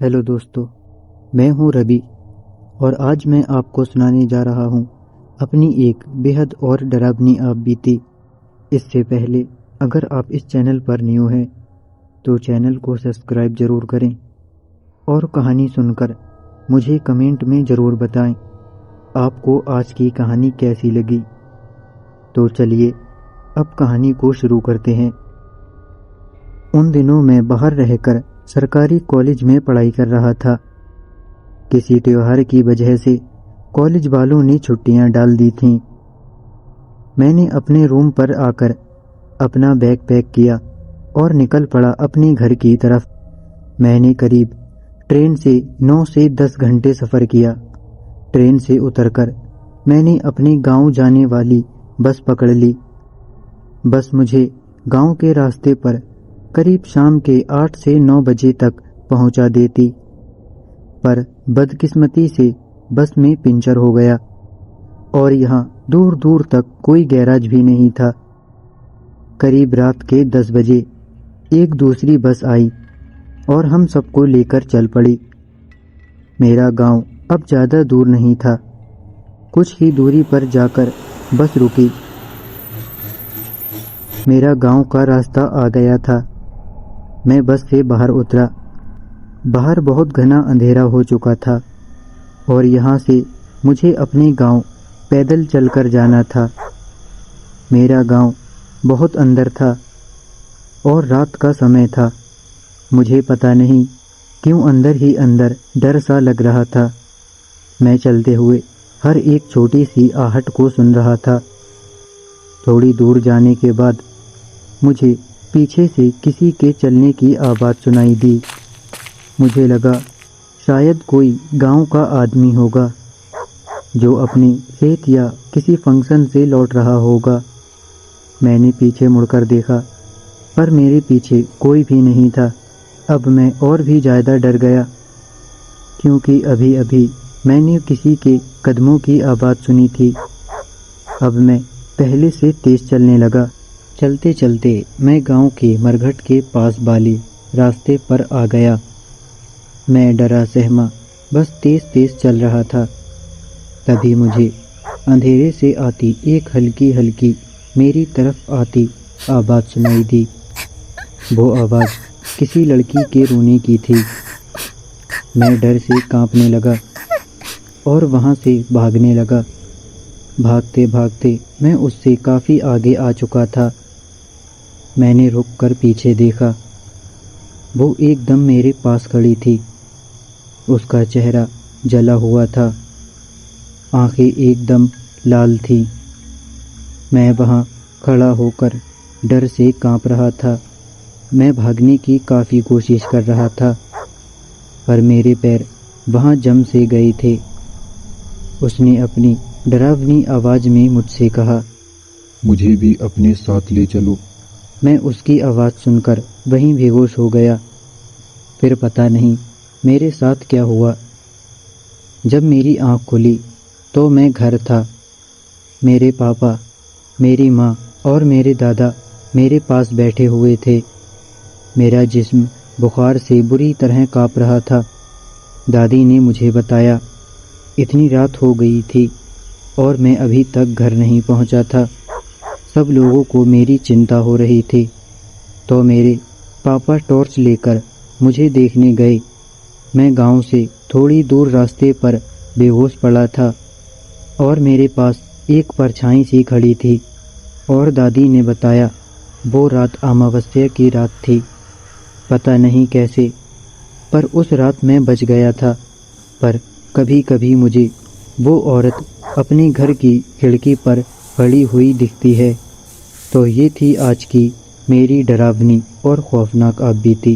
Hello दोस्तों, मैं हूं रवि और आज मैं आपको सुनाने जा रहा हूं अपनी एक बेहद और डरावनी आप बीती। इससे पहले अगर आप इस चैनल पर न्यू हैं तो चैनल को सब्सक्राइब जरूर करें और कहानी सुनकर मुझे कमेंट में ज़रूर बताएं आपको आज की कहानी कैसी लगी। तो चलिए अब कहानी को शुरू करते हैं। उन दिनों मैं बाहर रहकर सरकारी कॉलेज में पढ़ाई कर रहा था। किसी त्योहार की वजह से कॉलेज वालों ने छुट्टियां डाल दी थीं। मैंने अपने रूम पर आकर अपना बैग पैक किया और निकल पड़ा अपने घर की तरफ। मैंने करीब ट्रेन से 9 से 10 घंटे सफ़र किया। ट्रेन से उतरकर मैंने अपने गांव जाने वाली बस पकड़ ली। बस मुझे गांव के रास्ते पर करीब शाम के 8 से 9 बजे तक पहुंचा देती, पर बदकिस्मती से बस में पंचर हो गया और यहाँ दूर दूर तक कोई गैराज भी नहीं था। करीब रात के 10 बजे एक दूसरी बस आई और हम सबको लेकर चल पड़ी। मेरा गांव अब ज़्यादा दूर नहीं था। कुछ ही दूरी पर जाकर बस रुकी। मेरा गांव का रास्ता आ गया था। मैं बस से बाहर उतरा। बाहर बहुत घना अंधेरा हो चुका था और यहाँ से मुझे अपने गांव पैदल चलकर जाना था। मेरा गांव बहुत अंदर था और रात का समय था। मुझे पता नहीं क्यों अंदर ही अंदर डर सा लग रहा था। मैं चलते हुए हर एक छोटी सी आहट को सुन रहा था। थोड़ी दूर जाने के बाद मुझे पीछे से किसी के चलने की आवाज़ सुनाई दी। मुझे लगा शायद कोई गांव का आदमी होगा जो अपने खेत या किसी फंक्शन से लौट रहा होगा। मैंने पीछे मुड़कर देखा पर मेरे पीछे कोई भी नहीं था। अब मैं और भी ज़्यादा डर गया क्योंकि अभी अभी मैंने किसी के कदमों की आवाज़ सुनी थी। अब मैं पहले से तेज़ चलने लगा। चलते चलते मैं गांव के मरघट के पास वाले रास्ते पर आ गया। मैं डरा सहमा बस तेज तेज चल रहा था। तभी मुझे अंधेरे से आती एक हल्की हल्की मेरी तरफ आती आवाज़ सुनाई दी। वो आवाज़ किसी लड़की के रोने की थी। मैं डर से कांपने लगा और वहाँ से भागने लगा। भागते भागते मैं उससे काफ़ी आगे आ चुका था। मैंने रुककर पीछे देखा। वो एकदम मेरे पास खड़ी थी। उसका चेहरा जला हुआ था। आंखें एकदम लाल थी। मैं वहाँ खड़ा होकर डर से कांप रहा था। मैं भागने की काफ़ी कोशिश कर रहा था पर मेरे पैर वहाँ जम से गए थे। उसने अपनी डरावनी आवाज़ में मुझसे कहा, मुझे भी अपने साथ ले चलो। मैं उसकी आवाज़ सुनकर वहीं बेहोश हो गया। फिर पता नहीं मेरे साथ क्या हुआ। जब मेरी आँख खुली तो मैं घर था। मेरे पापा, मेरी माँ और मेरे दादा मेरे पास बैठे हुए थे। मेरा जिस्म बुखार से बुरी तरह काँप रहा था। दादी ने मुझे बताया इतनी रात हो गई थी और मैं अभी तक घर नहीं पहुँचा था। सब लोगों को मेरी चिंता हो रही थी तो मेरे पापा टॉर्च लेकर मुझे देखने गए। मैं गांव से थोड़ी दूर रास्ते पर बेहोश पड़ा था और मेरे पास एक परछाई सी खड़ी थी और दादी ने बताया वो रात अमावस्या की रात थी। पता नहीं कैसे पर उस रात मैं बच गया था। पर कभी कभी मुझे वो औरत अपने घर की खिड़की पर खड़ी हुई दिखती है। तो ये थी आज की मेरी डरावनी और खौफनाक आप बीती।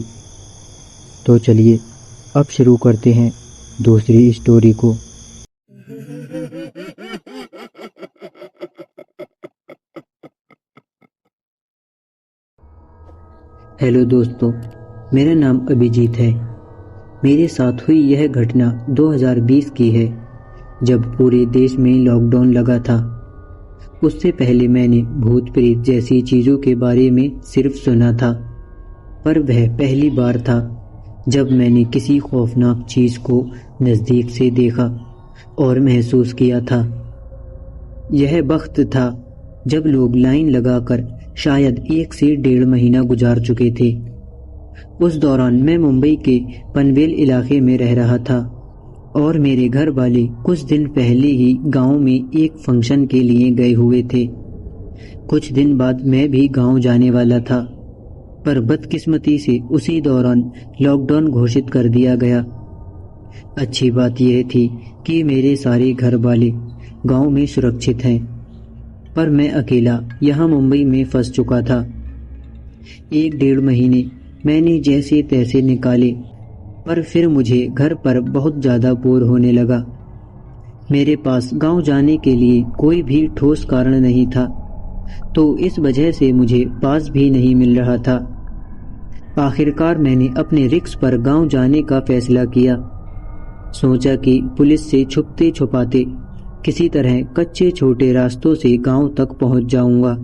तो चलिए अब शुरू करते हैं दूसरी स्टोरी को। हेलो दोस्तों, मेरा नाम अभिजीत है। मेरे साथ हुई यह घटना 2020 की है, जब पूरे देश में लॉकडाउन लगा था। उससे पहले मैंने भूत प्रेत जैसी चीज़ों के बारे में सिर्फ सुना था, पर वह पहली बार था जब मैंने किसी खौफनाक चीज़ को नज़दीक से देखा और महसूस किया था। यह वक्त था जब लोग लाइन लगाकर शायद 1 से 1.5 महीना गुजार चुके थे। उस दौरान मैं मुंबई के पनवेल इलाके में रह रहा था और मेरे घर वाले कुछ दिन पहले ही गांव में एक फंक्शन के लिए गए हुए थे। कुछ दिन बाद मैं भी गांव जाने वाला था, पर बदकिस्मती से उसी दौरान लॉकडाउन घोषित कर दिया गया। अच्छी बात यह थी कि मेरे सारे घर वाले गांव में सुरक्षित हैं, पर मैं अकेला यहाँ मुंबई में फंस चुका था। 1-1.5 महीने मैंने जैसे तैसे निकाले, पर फिर मुझे घर पर बहुत ज़्यादा बोर होने लगा। मेरे पास गांव जाने के लिए कोई भी ठोस कारण नहीं था, तो इस वजह से मुझे पास भी नहीं मिल रहा था। आखिरकार मैंने अपने रिस्क पर गांव जाने का फैसला किया। सोचा कि पुलिस से छुपते छुपाते किसी तरह कच्चे छोटे रास्तों से गांव तक पहुंच जाऊंगा।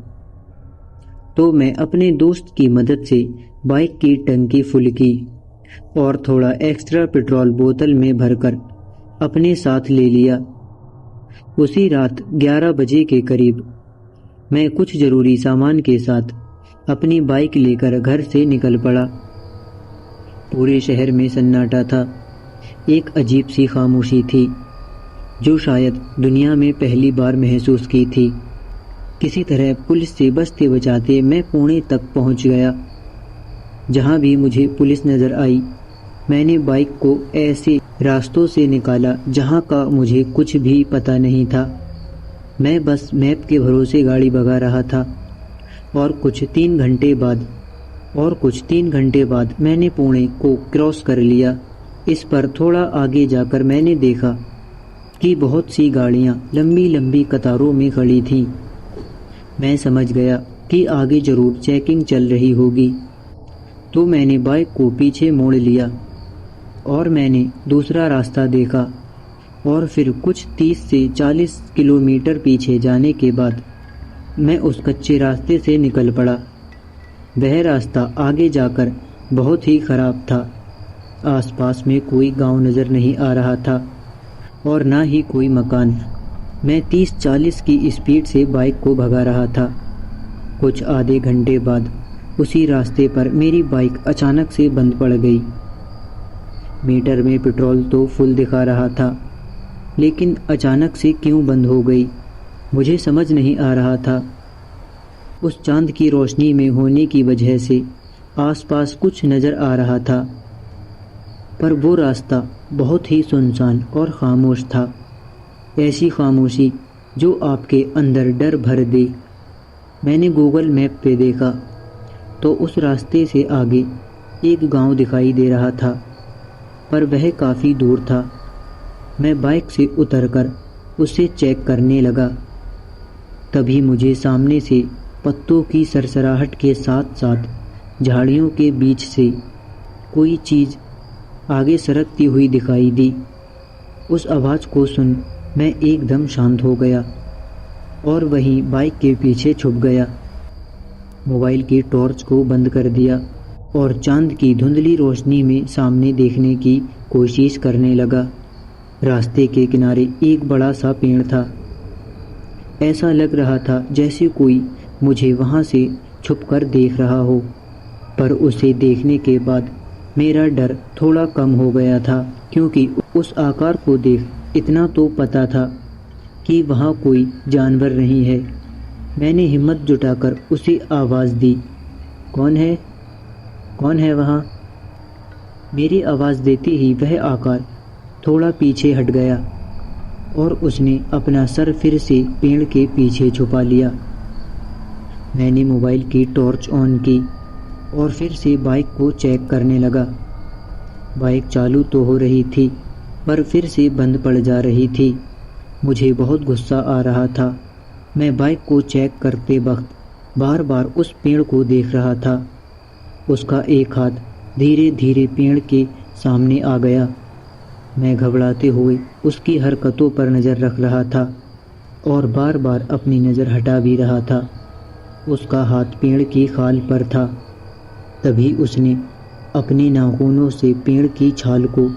तो मैं अपने दोस्त की मदद से बाइक की टंकी फुल की और थोड़ा एक्स्ट्रा पेट्रोल बोतल में भरकर अपने साथ ले लिया। उसी रात 11 बजे के करीब मैं कुछ ज़रूरी सामान के साथ अपनी बाइक लेकर घर से निकल पड़ा। पूरे शहर में सन्नाटा था। एक अजीब सी खामोशी थी जो शायद दुनिया में पहली बार महसूस की थी। किसी तरह पुलिस से बचते बचाते मैं पुणे तक पहुंच गया। जहां भी मुझे पुलिस नज़र आई, मैंने बाइक को ऐसे रास्तों से निकाला जहां का मुझे कुछ भी पता नहीं था। मैं बस मैप के भरोसे गाड़ी भगा रहा था और कुछ 3 घंटे बाद मैंने पुणे को क्रॉस कर लिया। इस पर थोड़ा आगे जाकर मैंने देखा कि बहुत सी गाड़ियां लंबी लंबी कतारों में खड़ी थीं। मैं समझ गया कि आगे जरूर चेकिंग चल रही होगी, तो मैंने बाइक को पीछे मोड़ लिया और मैंने दूसरा रास्ता देखा और फिर कुछ 30 से 40 किलोमीटर पीछे जाने के बाद मैं उस कच्चे रास्ते से निकल पड़ा। वह रास्ता आगे जाकर बहुत ही खराब था। आसपास में कोई गांव नज़र नहीं आ रहा था और ना ही कोई मकान। मैं 30-40 की स्पीड से बाइक को भगा रहा था। कुछ आधे घंटे बाद उसी रास्ते पर मेरी बाइक अचानक से बंद पड़ गई। मीटर में पेट्रोल तो फुल दिखा रहा था, लेकिन अचानक से क्यों बंद हो गई मुझे समझ नहीं आ रहा था। उस चांद की रोशनी में होने की वजह से आसपास कुछ नज़र आ रहा था, पर वो रास्ता बहुत ही सुनसान और खामोश था। ऐसी खामोशी जो आपके अंदर डर भर दे। मैंने गूगल मैप पे देखा तो उस रास्ते से आगे एक गांव दिखाई दे रहा था, पर वह काफ़ी दूर था। मैं बाइक से उतरकर उसे चेक करने लगा। तभी मुझे सामने से पत्तों की सरसराहट के साथ साथ झाड़ियों के बीच से कोई चीज़ आगे सरकती हुई दिखाई दी। उस आवाज़ को सुन मैं एकदम शांत हो गया और वहीं बाइक के पीछे छुप गया। मोबाइल की टॉर्च को बंद कर दिया और चांद की धुंधली रोशनी में सामने देखने की कोशिश करने लगा। रास्ते के किनारे एक बड़ा सा पेड़ था। ऐसा लग रहा था जैसे कोई मुझे वहाँ से छुपकर देख रहा हो, पर उसे देखने के बाद मेरा डर थोड़ा कम हो गया था, क्योंकि उस आकार को देख इतना तो पता था कि वहाँ कोई जानवर नहीं है। मैंने हिम्मत जुटाकर उसे आवाज़ दी, कौन है? कौन है वहाँ? मेरी आवाज़ देते ही वह आकार थोड़ा पीछे हट गया और उसने अपना सर फिर से पेड़ के पीछे छुपा लिया। मैंने मोबाइल की टॉर्च ऑन की और फिर से बाइक को चेक करने लगा। बाइक चालू तो हो रही थी, पर फिर से बंद पड़ जा रही थी। मुझे बहुत गुस्सा आ रहा था। मैं बाइक को चेक करते वक्त बार बार उस पेड़ को देख रहा था। उसका एक हाथ धीरे धीरे पेड़ के सामने आ गया। मैं घबराते हुए उसकी हरकतों पर नज़र रख रहा था और बार बार अपनी नज़र हटा भी रहा था। उसका हाथ पेड़ की खाल पर था। तभी उसने अपने नाखूनों से पेड़ की छाल को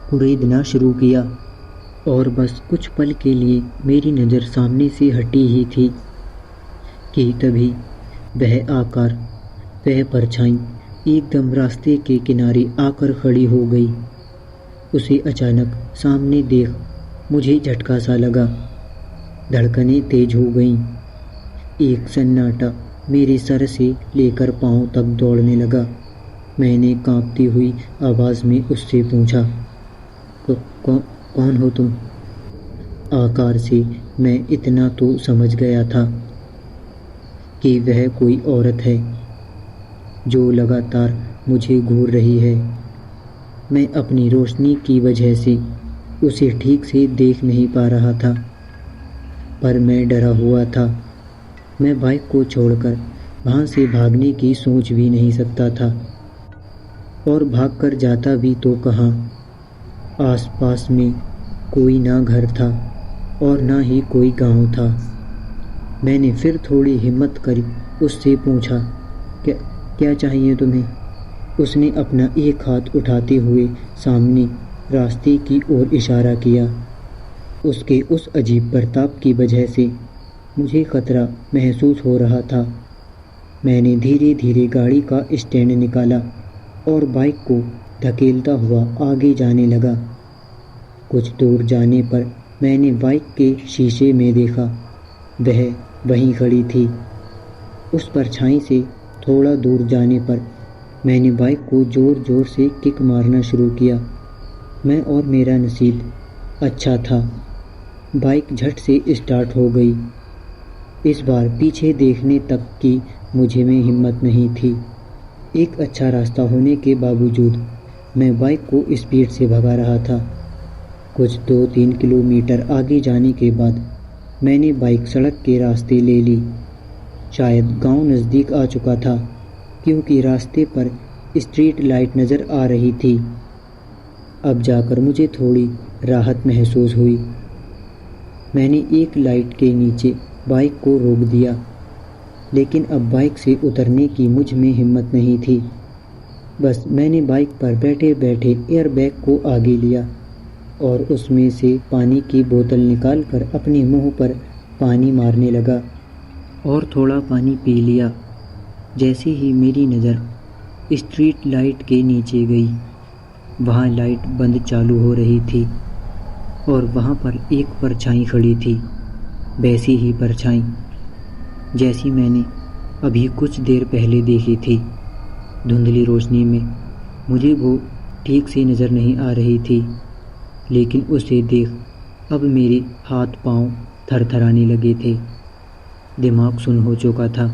कुरेदना शुरू किया और बस कुछ पल के लिए मेरी नज़र सामने से हटी ही थी कि तभी वह आकार, वह परछाई एकदम रास्ते के किनारे आकर खड़ी हो गई। उसे अचानक सामने देख मुझे झटका सा लगा। धड़कनें तेज हो गईं। एक सन्नाटा मेरे सर से लेकर पाँव तक दौड़ने लगा। मैंने कांपती हुई आवाज़ में उससे पूछा, कौन हो तुम? आकार से मैं इतना तो समझ गया था कि वह कोई औरत है जो लगातार मुझे घूर रही है। मैं अपनी रोशनी की वजह से उसे ठीक से देख नहीं पा रहा था, पर मैं डरा हुआ था। मैं बाइक को छोड़कर वहाँ से भागने की सोच भी नहीं सकता था, और भागकर जाता भी तो कहाँ। आसपास में कोई ना घर था और ना ही कोई गांव था। मैंने फिर थोड़ी हिम्मत करी उससे पूछा, क्या चाहिए तुम्हें? उसने अपना एक हाथ उठाते हुए सामने रास्ते की ओर इशारा किया। उसके उस अजीब बर्ताव की वजह से मुझे खतरा महसूस हो रहा था। मैंने धीरे धीरे गाड़ी का स्टैंड निकाला और बाइक को धकेलता हुआ आगे जाने लगा। कुछ दूर जाने पर मैंने बाइक के शीशे में देखा, वह वहीं खड़ी थी। उस परछाई से थोड़ा दूर जाने पर मैंने बाइक को ज़ोर ज़ोर से किक मारना शुरू किया। मैं और मेरा नसीब अच्छा था, बाइक झट से स्टार्ट हो गई। इस बार पीछे देखने तक की मुझे में हिम्मत नहीं थी। एक अच्छा रास्ता होने के बावजूद मैं बाइक को स्पीड से भगा रहा था। कुछ 2-3 किलोमीटर आगे जाने के बाद मैंने बाइक सड़क के रास्ते ले ली। शायद गांव नज़दीक आ चुका था, क्योंकि रास्ते पर स्ट्रीट लाइट नज़र आ रही थी। अब जाकर मुझे थोड़ी राहत महसूस हुई। मैंने एक लाइट के नीचे बाइक को रोक दिया, लेकिन अब बाइक से उतरने की मुझ में हिम्मत नहीं थी। बस मैंने बाइक पर बैठे बैठे एयरबैग को आगे लिया और उसमें से पानी की बोतल निकालकर अपने मुंह पर पानी मारने लगा और थोड़ा पानी पी लिया। जैसे ही मेरी नज़र स्ट्रीट लाइट के नीचे गई, वहाँ लाइट बंद चालू हो रही थी और वहाँ पर एक परछाई खड़ी थी, वैसी ही परछाई जैसी मैंने अभी कुछ देर पहले देखी थी। धुंधली रोशनी में मुझे वो ठीक से नज़र नहीं आ रही थी, लेकिन उसे देख अब मेरे हाथ पांव थरथराने लगे थे। दिमाग सुन्न हो चुका था।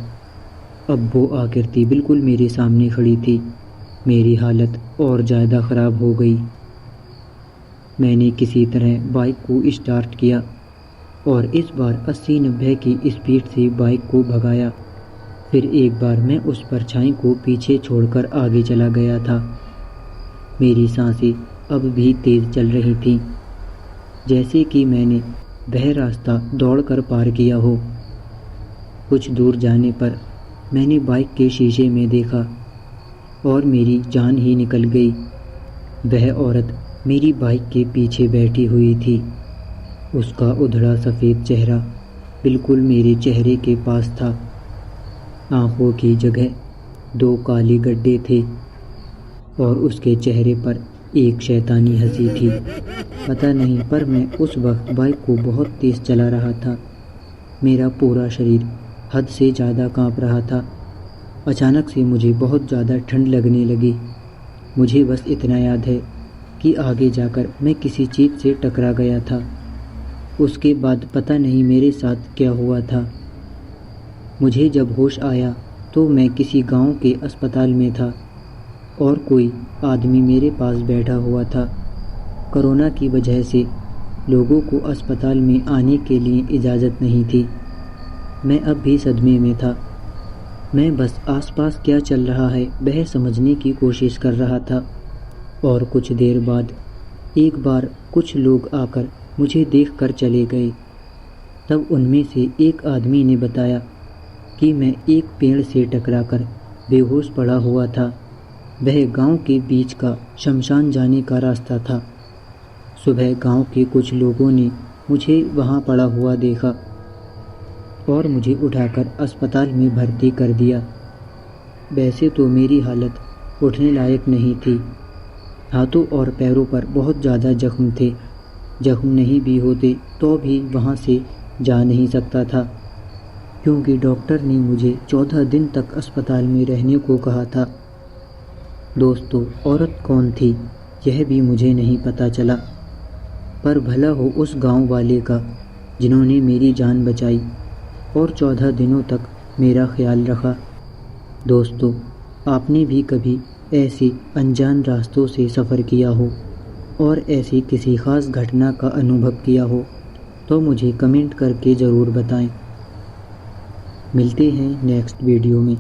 अब वो आकृति बिल्कुल मेरे सामने खड़ी थी। मेरी हालत और ज़्यादा ख़राब हो गई। मैंने किसी तरह बाइक को स्टार्ट किया और इस बार 80-90 की स्पीड से बाइक को भगाया। फिर एक बार मैं उस परछाई को पीछे छोड़कर आगे चला गया था। मेरी सांसें अब भी तेज़ चल रही थीं, जैसे कि मैंने वह रास्ता दौड़कर पार किया हो। कुछ दूर जाने पर मैंने बाइक के शीशे में देखा और मेरी जान ही निकल गई। वह औरत मेरी बाइक के पीछे बैठी हुई थी। उसका उधड़ा सफ़ेद चेहरा बिल्कुल मेरे चेहरे के पास था। आँखों की जगह 2 काले गड्ढे थे और उसके चेहरे पर एक शैतानी हंसी थी। पता नहीं, पर मैं उस वक्त बाइक को बहुत तेज़ चला रहा था। मेरा पूरा शरीर हद से ज़्यादा काँप रहा था। अचानक से मुझे बहुत ज़्यादा ठंड लगने लगी। मुझे बस इतना याद है कि आगे जाकर मैं किसी चीज़ से टकरा गया था। उसके बाद पता नहीं मेरे साथ क्या हुआ था। मुझे जब होश आया तो मैं किसी गांव के अस्पताल में था और कोई आदमी मेरे पास बैठा हुआ था। कोरोना की वजह से लोगों को अस्पताल में आने के लिए इजाज़त नहीं थी। मैं अब भी सदमे में था। मैं बस आसपास क्या चल रहा है वह समझने की कोशिश कर रहा था और कुछ देर बाद एक बार कुछ लोग आकर मुझे देखकर चले गए। तब उनमें से एक आदमी ने बताया कि मैं एक पेड़ से टकराकर बेहोश पड़ा हुआ था। वह गांव के बीच का शमशान जाने का रास्ता था। सुबह गांव के कुछ लोगों ने मुझे वहां पड़ा हुआ देखा और मुझे उठाकर अस्पताल में भर्ती कर दिया। वैसे तो मेरी हालत उठने लायक नहीं थी। हाथों और पैरों पर बहुत ज़्यादा जख्म थे। जख्म नहीं भी होते तो भी वहाँ से जा नहीं सकता था, क्योंकि डॉक्टर ने मुझे 14 दिन तक अस्पताल में रहने को कहा था। दोस्तों, औरत कौन थी यह भी मुझे नहीं पता चला, पर भला हो उस गांव वाले का जिन्होंने मेरी जान बचाई और 14 दिनों तक मेरा ख्याल रखा। दोस्तों, आपने भी कभी ऐसे अनजान रास्तों से सफ़र किया हो और ऐसी किसी ख़ास घटना का अनुभव किया हो तो मुझे कमेंट करके ज़रूर बताएं। मिलते हैं नेक्स्ट वीडियो में।